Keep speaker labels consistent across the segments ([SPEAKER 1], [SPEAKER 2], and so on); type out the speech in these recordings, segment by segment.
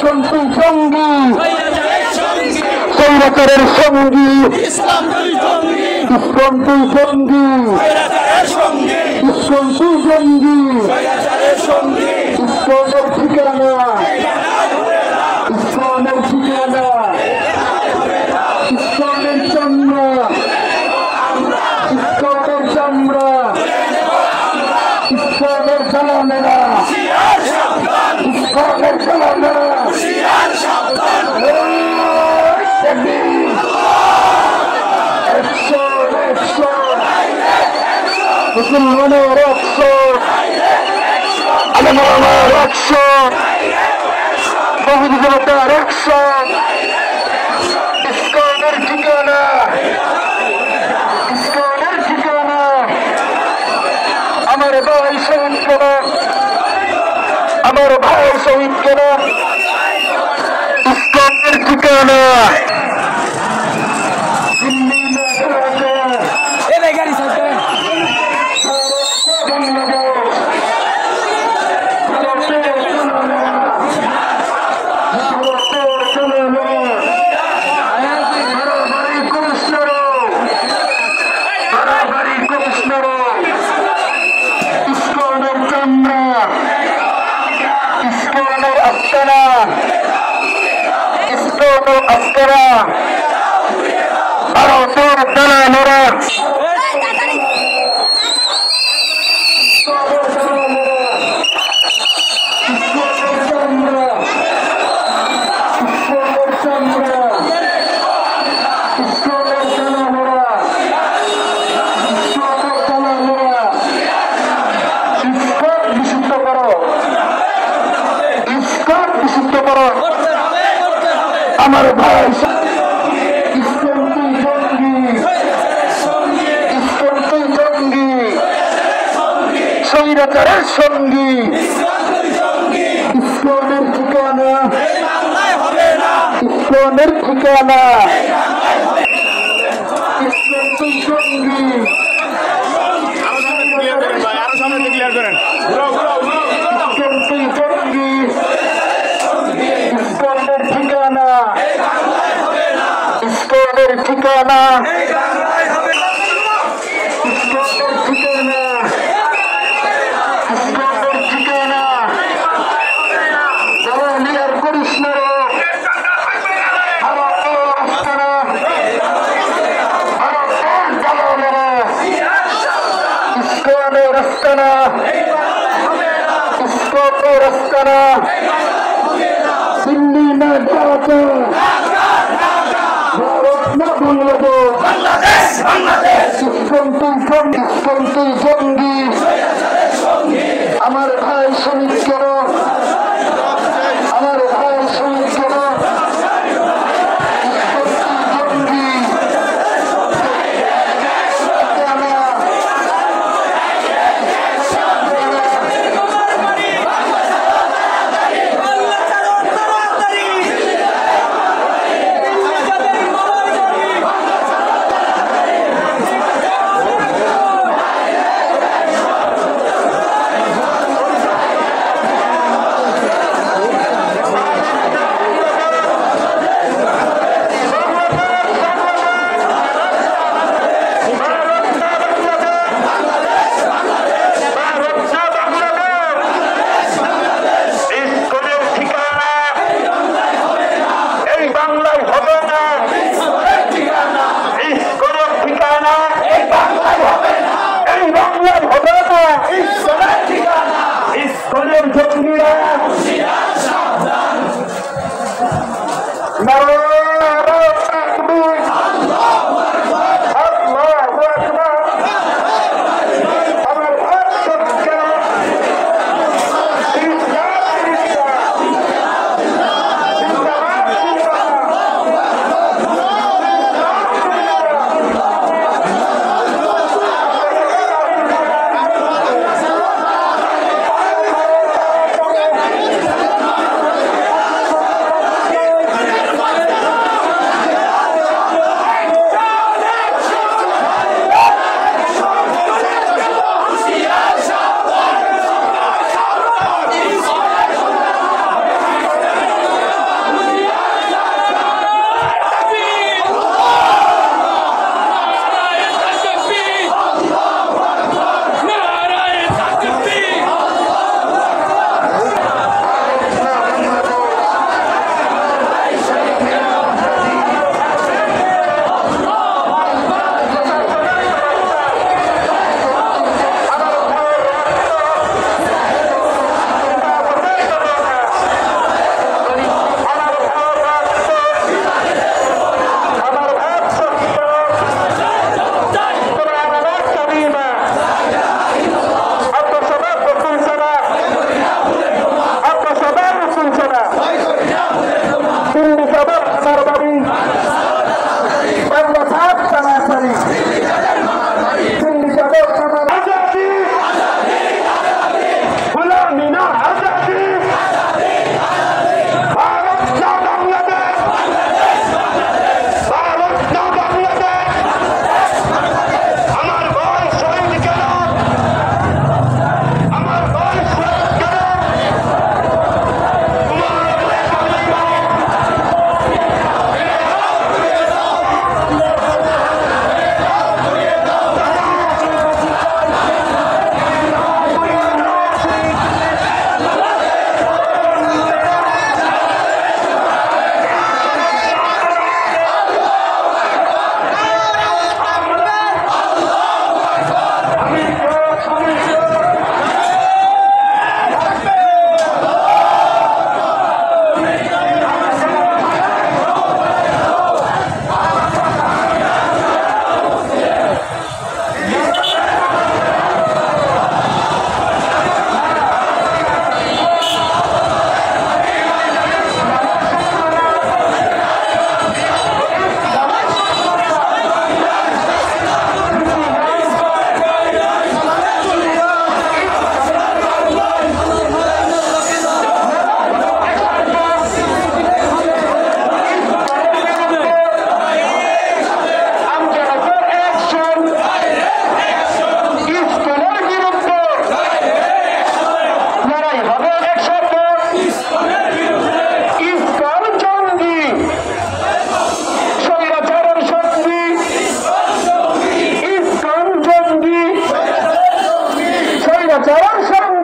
[SPEAKER 1] ইসলাম তুই জঙ্গি, স্বৈরাচারের সঙ্গী, ইসলাম তুই জঙ্গি, ইসলাম তুই জঙ্গি, ইসলামের ঠিকানা, ইসলামের ঠিকানা, ইসলামের চামড়া, ইসলামের চামড়া, ইসলামের জালালেরা, ইসলামের জালালেরা, মুসলমানের অক্ষর, আলেমার অক্ষর, বহু জনতার অক্ষর, ইসলামের ঠিকানা, ইসলামের ঠিকানা, আমার ভাই শহীদ কেন, আমার ভাই শহীদ কেন, ইসলামের ঠিকানা। ভারতের দালালেরা আমার ভাই ইসলাম তুই জঙ্গি, ইসলাম তুই জঙ্গি, স্বৈরাচারের সঙ্গী, ইসলামের ঠিকানা, ইসলামের ঠিকানা, ইসলাম তুই জঙ্গি, ইসলাম তুই জঙ্গি, ইসলামের ঠিকানা, ইসলামের ঠিকানা, ইসলামের ঠিকানা, ইসলামের ঠিকানা, জালালিয়ার করিস না রে, ভারতের আস্তানা, ভারতের জালালেরা, ইসলামের আস্তানা, ইসলামের আস্তানা, দিল্লি না ঢাকা, ভারত না বাংলাদেশ, ইসলাম তুই জঙ্গি, আমার ভাই শহীদ কেন, আমার ভাই শহীদ কেন, ইসলাম তুই জঙ্গি।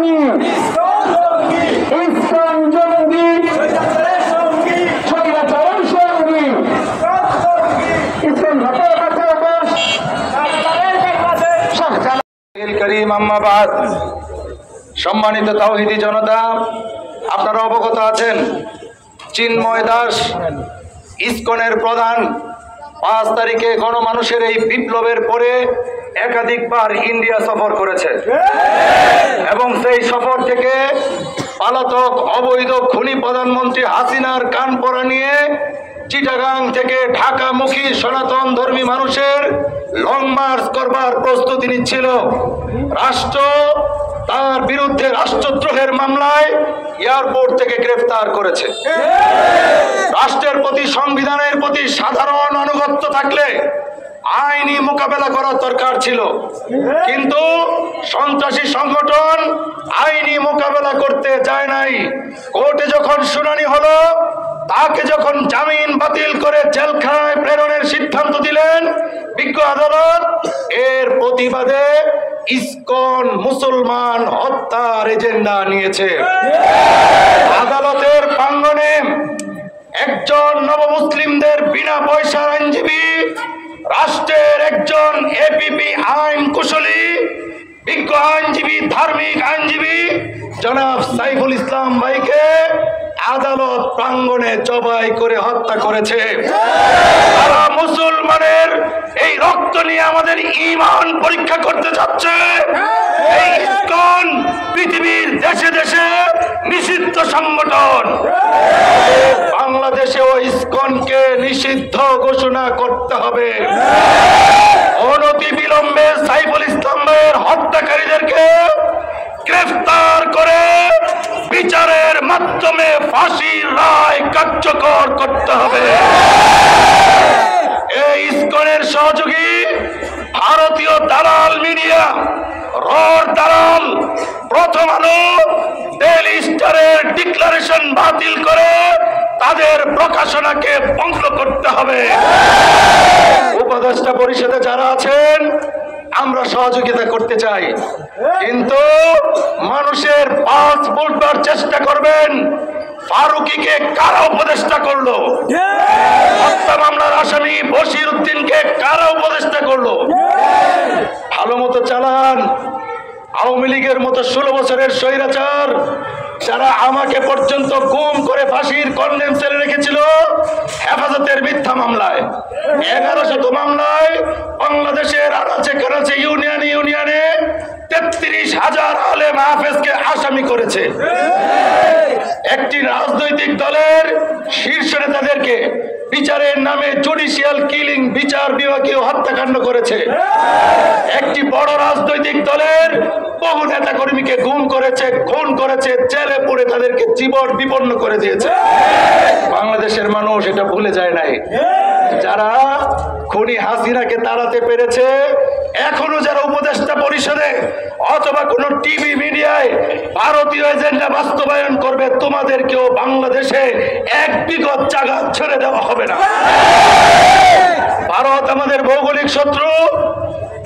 [SPEAKER 1] জঙ্গি, ইসকন জঙ্গি, স্বৈরাচারের সঙ্গী, ইসকন ঘাটের কাছে
[SPEAKER 2] করিম আম্মাবাদ। সম্মানিত তাওহীদি জনতা, আপনারা অবগত আছেন চিন্ময় দাস ইসকনের প্রধান 5 তারিখে গণমানুষের এই বিপ্লবের পরে একাধিকবার ইন্ডিয়া সফর করেছে এবং সেই সফর থেকে পলাতক অবৈধ খুনি প্রধানমন্ত্রী হাসিনার কান পড়া নিয়ে চিটাগাং থেকে ঢাকামুখী সনাতন ধর্মী মানুষের লং মার্চ করবার প্রস্তুতি নিচ্ছিল। রাষ্ট্র তার বিরুদ্ধে রাষ্ট্রদ্রোহের মামলায় এয়ারপোর্ট থেকে গ্রেফতার করেছে। রাষ্ট্রের প্রতি, সংবিধানের প্রতি সাধারণ আনুগত্য থাকলে আইনি মোকাবেলা করার দরকার ছিল, কিন্তু সন্ত্রাসী সংগঠন আইনি মোকাবেলা করতে যায় নাই। কোর্টে যখন শুনানি হলো, তাকে যখন জামিন বাতিল করে জেলখানায় প্রেরণের সিদ্ধান্ত দিলেন বিজ্ঞ আদালত, এর প্রতিবাদে ইসকন মুসলমান হত্যার এজেন্ডা নিয়েছে। আদালতের প্রাঙ্গণে একজন নবমুসলিমদের বিনা পয়সার আইনজীবী, রাষ্ট্রের একজন এপিপি আইন কুশলী, বিজ্ঞ আইনজীবী, ধার্মিক আইনজীবী জনাব সাইফুল ইসলাম ভাইকে আদালত প্রাঙ্গণে জবাই করে হত্যা করেছে। তারা মুসলমানের এই রক্ত নিয়ে আমাদের ঈমান পরীক্ষা করতে যাচ্ছে। এই ইসকন পৃথিবীর দেশে দেশে নিষিদ্ধ সংগঠন। বাংলাদেশেও ইসকনকে নিষিদ্ধ ঘোষণা করতে হবে। অনতি বিলম্বে সাইফুল ইসলামের হত্যাকারীদেরকে গ্রেফতার করে বিচারের মাধ্যমে ফাঁসির রায় কার্যকর করতে হবে। এই ইসকনের সহযোগী ভারতীয় দালাল মিডিয়া, রর দালাল প্রথম আলো, ডেইলি স্টারের ডিক্লারেশন বাতিল করে তাদের প্রকাশনাকে বন্ধ করতে হবে। উপদেষ্টা পরিষদে যারা আছেন, আমরা সহযোগিতা করতে চাই, কিন্তু মানুষের পাঁচ বলবার চেষ্টা করবেন। ফারুকীকে কারা উপদেষ্টা করলো? হত্যা মামলার আসামি বশির উদ্দিনকে কারা উপদেষ্টা করলো? ভালো মতো চালান। আওয়ামী লীগের মতো 16 বছরের স্বৈরাচার যারা আমাকে পর্যন্ত গুম করে ফাঁসির কন্ডেম সেলে রেখেছিল হেফাজতের মিথ্যা মামলায়, 1100 মামলায় বাংলাদেশের আনাচে কানাচে ইউনিয়নে 33,000 আলেম হাফেজকে আসামি করেছে। একটি রাজনৈতিক দলের শীর্ষ নেতাদেরকে বিচারের নামে জুডিশিয়াল কিলিং, বিচার বিভাগীয় হত্যাকাণ্ড করেছে। একটি বড় রাজনৈতিক দলের বহু নেতা কর্মীকে গুম করেছে, খুন করেছে, জেলে পুরে তাদেরকে জীবন বিপন্ন করে দিয়েছে। বাংলাদেশের মানুষ এটা ভুলে যায় নাই। যারা খুনি হাসিনাকে তাড়াতে পেরেছে, এখনো যারা উপদেষ্টা পরিষদে অথবা কোন টিভি মিডিয়ায় ভারতীয় এজেন্ডা বাস্তবায়ন করবে, তোমাদেরকেও বাংলাদেশে এক বিগত জায়গা ছেড়ে দেওয়া হবে না। ভারত আমাদের ভৌগোলিক শত্রু।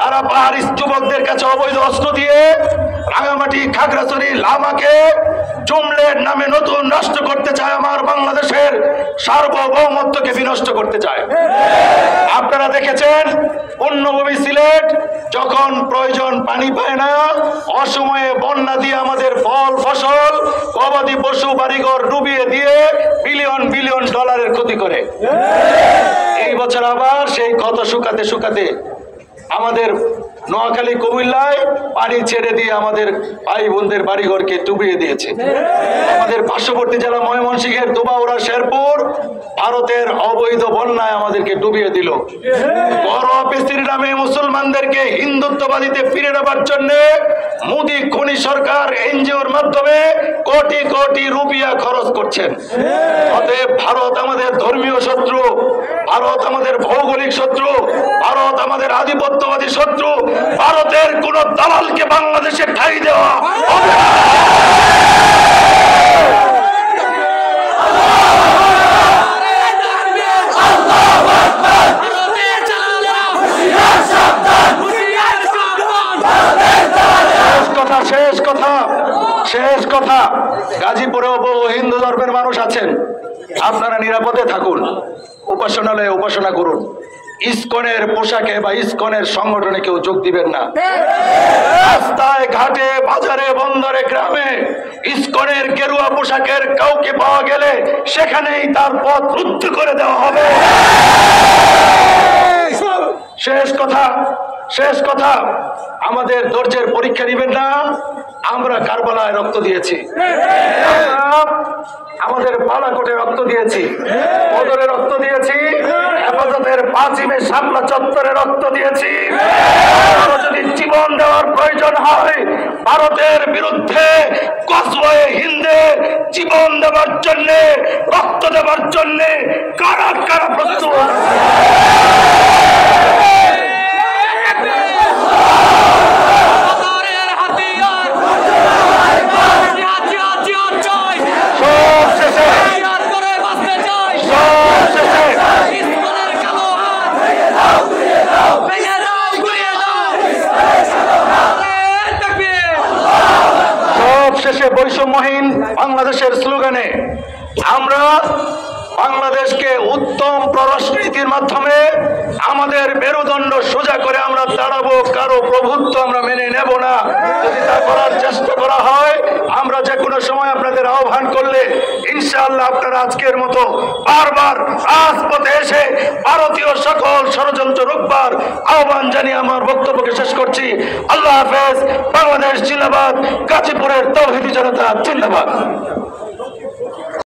[SPEAKER 2] তারা পাহাড়ি যুবকদের কাছে অবৈধ অস্ত্র দিয়ে রাঙামাটি, খাগড়াছড়ি, লামাকে জুমলের নামে নতুন রাষ্ট্র করতে চায়। আমার বাংলাদেশের সার্বভৌমত্বকে বিনষ্ট করতে চায়। আপনারা দেখেছেন পূর্ণভূমি সিলেট যখন প্রয়োজন পানি পায় না, অসময়ে বন্যা দিয়ে আমাদের ফল ফসল, গবাদি পশু, বাড়িঘর ডুবিয়ে দিয়ে বিলিয়ন বিলিয়ন ডলারের ক্ষতি করে। এই বছর আবার সেই ক্ষত শুকাতে শুকাতে আমাদের নোয়াখালী, কুমিল্লায় পানি ছেড়ে দিয়ে আমাদের ভাই বোনদের বাড়িঘরকে ডুবিয়ে দিয়েছে। আমাদের পার্শ্ববর্তী জেলা ময়মনসিংহের দুবাউড়া, শেরপুর ভারতের অবৈধ বন্যায় আমাদেরকে ডুবিয়ে দিল। বড় অফিসের নামে মুসলমানদেরকে হিন্দুত্ববাদীতে ফিরে নেবার জন্য মোদী খুনি সরকার এনজিওর মাধ্যমে কোটি কোটি রুপিয়া খরচ করছেন। অতএব ভারত আমাদের ধর্মীয় শত্রু, ভারত আমাদের ভৌগোলিক শত্রু, ভারত আমাদের আধিপত্যবাদী শত্রু। ভারতের কোন দালালকে বাংলাদেশে ঠাঁই দেওয়া হবে না। শেষ কথা শেষ কথা, গাজীপুরেও বহু হিন্দু ধর্মের মানুষ আছেন, আপনারা নিরাপদে থাকুন, উপাসনালয়ে উপাসনা করুন। ইসকনের পোশাকে বা ইসকনের সংগঠনে কেউ যোগ দিবেন না। রাস্তায় ঘাটে বাজারে বন্দরে গ্রামে ইসকনের গেরুয়া পোশাকের কাউকে পাওয়া গেলে সেখানেই তার পথ রুদ্ধ করে দেওয়া হবে। শেষ কথা, আমাদের ধৈর্যের পরীক্ষা নিবেন না। আমরা কারবালায় রক্ত দিয়েছি, আমাদের বালাকোটে রক্ত দিয়েছি, বদরে রক্ত দিয়েছি, হেফাজতের 5 মে শাপলা চত্বরে রক্ত দিয়েছি। যদি জীবন দেওয়ার প্রয়োজন হয়, ভারতের বিরুদ্ধে কসবায়ে হিন্দে জীবন দেওয়ার জন্য, রক্ত দেওয়ার জন্য কারা কারা প্রস্তুত? শেষে বৈষম্যহীন বাংলাদেশের স্লোগানে আমরা বাংলাদেশকে উত্তম পররাষ্ট্রনীতির মাধ্যমে আমাদের মেরুদণ্ড সোজা করে আমরা দাঁড়াবো। কারো প্রভুত্ব আমরা মেনে নেব না। যদি তা করার চেষ্টা করা হয়, আমরা যে কোনো সময় আপনাদের আহ্বান করলে ইনশাআল্লাহ আপনারা আজকের মতো বারবার রাজপথে এসে ভারতীয় সকল ষড়যন্ত্র রুখবার আহ্বান জানিয়ে আমার বক্তব্যকে শেষ করছি। আল্লাহ হাফেজ। বাংলাদেশ জিন্দাবাদ। গাজীপুরের তৌহিদি জনতা জিন্দাবাদ।